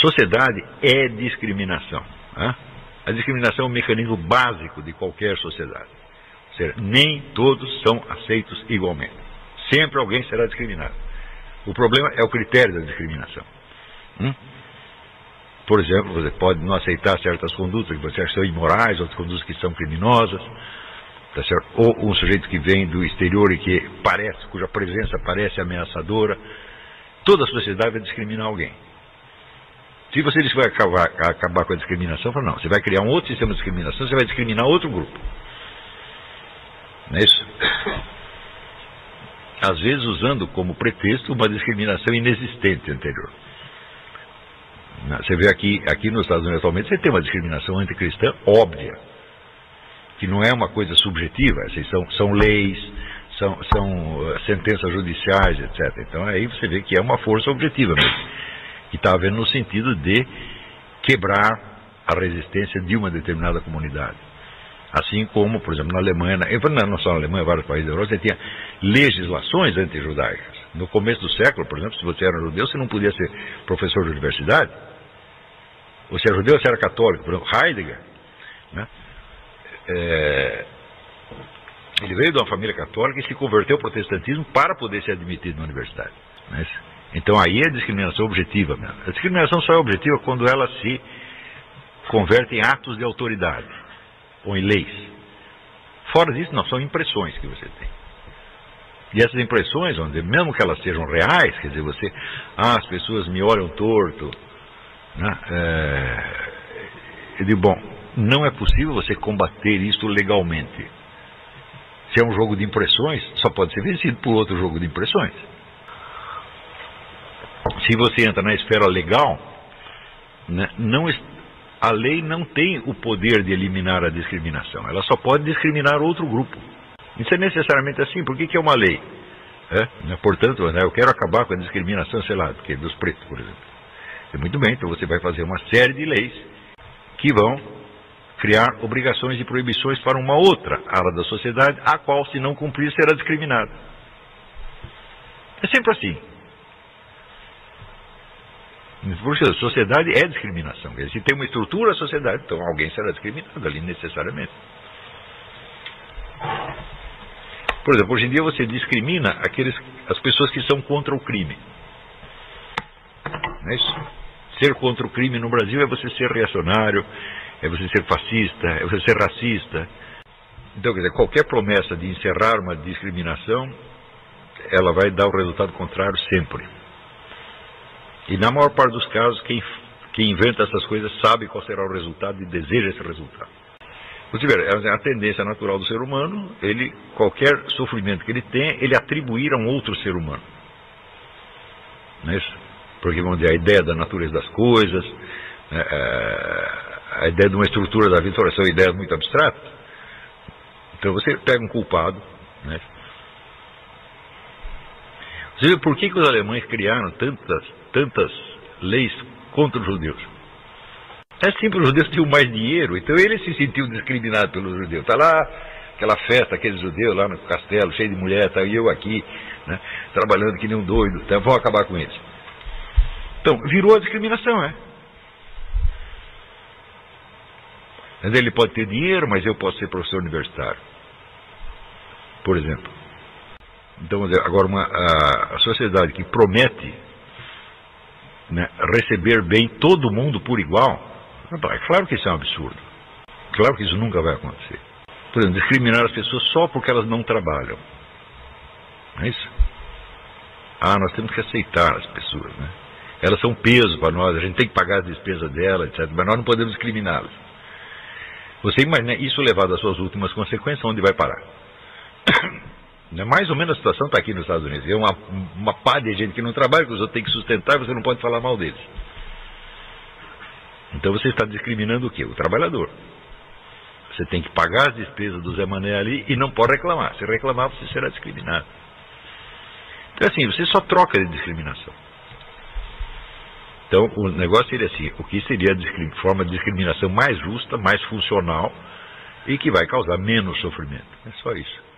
Sociedade é discriminação. Né? A discriminação é um mecanismo básico de qualquer sociedade. Ou seja, nem todos são aceitos igualmente. Sempre alguém será discriminado. O problema é o critério da discriminação. Por exemplo, você pode não aceitar certas condutas que você acha que são imorais, outras condutas que são criminosas. Tá certo? Ou um sujeito que vem do exterior e que cuja presença parece ameaçadora. Toda a sociedade vai discriminar alguém. Se você diz que vai acabar com a discriminação, fala, não, você vai criar um outro sistema de discriminação, você vai discriminar outro grupo. Não é isso? Às vezes usando como pretexto uma discriminação inexistente anterior. Você vê aqui nos Estados Unidos atualmente, você tem uma discriminação anticristã óbvia, que não é uma coisa subjetiva, são leis, são sentenças judiciais, etc. Então aí você vê que é uma força objetiva mesmo, que está havendo no sentido de quebrar a resistência de uma determinada comunidade. Assim como, por exemplo, na Alemanha, não só na Alemanha, vários países da Europa, você tinha legislações anti-judaicas. No começo do século, por exemplo, se você era judeu, você não podia ser professor de universidade. Ou se era judeu, você era católico. Por exemplo, Heidegger, né? Ele veio de uma família católica e se converteu ao protestantismo para poder ser admitido na universidade. Né? Então aí é discriminação objetiva mesmo. A discriminação só é objetiva quando ela se converte em atos de autoridade ou em leis. Fora disso, não, são impressões que você tem. E essas impressões, mesmo que elas sejam reais, quer dizer, as pessoas me olham torto, né? Eu digo, bom, não é possível você combater isso legalmente. Se é um jogo de impressões, só pode ser vencido por outro jogo de impressões. Se você entra na esfera legal, né, a lei não tem o poder de eliminar a discriminação. Ela só pode discriminar outro grupo. Isso é necessariamente assim. Por que é uma lei? Portanto, né, eu quero acabar com a discriminação, sei lá, dos pretos, por exemplo. Muito bem, então você vai fazer uma série de leis que vão criar obrigações e proibições para uma outra área da sociedade, a qual, se não cumprir, será discriminada. É sempre assim. Porque a sociedade é discriminação. Se tem uma estrutura, a sociedade, então alguém será discriminado ali necessariamente. Por exemplo, hoje em dia você discrimina as pessoas que são contra o crime. Não é isso? Ser contra o crime no Brasil é você ser reacionário, é você ser fascista, é você ser racista. Então, quer dizer, qualquer promessa de encerrar uma discriminação, ela vai dar o resultado contrário sempre. E na maior parte dos casos, quem inventa essas coisas sabe qual será o resultado e deseja esse resultado. Você vê, a tendência natural do ser humano, qualquer sofrimento que ele tem, ele atribuir a um outro ser humano. Não é isso? Porque, vamos dizer, a ideia da natureza das coisas, a ideia de uma estrutura da vida, são ideias muito abstratas. Então você pega um culpado, né? Você vê por que os alemães criaram tantas leis contra os judeus? É simples, os judeus tinham mais dinheiro, então eles se sentiam discriminados pelos judeus. Está lá aquela festa, aqueles judeus lá no castelo, cheio de mulher, tá, e eu aqui, né, trabalhando que nem um doido, então vou acabar com eles. Então, virou a discriminação, Ele pode ter dinheiro, mas eu posso ser professor universitário, por exemplo. Então, agora a sociedade que promete, né, receber bem todo mundo por igual, é claro que isso é um absurdo. Claro que isso nunca vai acontecer. Por exemplo, discriminar as pessoas só porque elas não trabalham. Não é isso? Nós temos que aceitar as pessoas, né? Elas são peso para nós, a gente tem que pagar as despesas delas, etc. Mas nós não podemos discriminá-las. Você imagina isso levado às suas últimas consequências, onde vai parar? Mais ou menos a situação está aqui nos Estados Unidos. É uma pá de gente que não trabalha, que os outros têm que sustentar, e você não pode falar mal deles. Então você está discriminando o quê? O trabalhador. Você tem que pagar as despesas do Zé Mané ali e não pode reclamar. Se reclamar, você será discriminado. Então assim, você só troca de discriminação. Então o negócio seria assim, o que seria a forma de discriminação mais justa, mais funcional e que vai causar menos sofrimento. É só isso.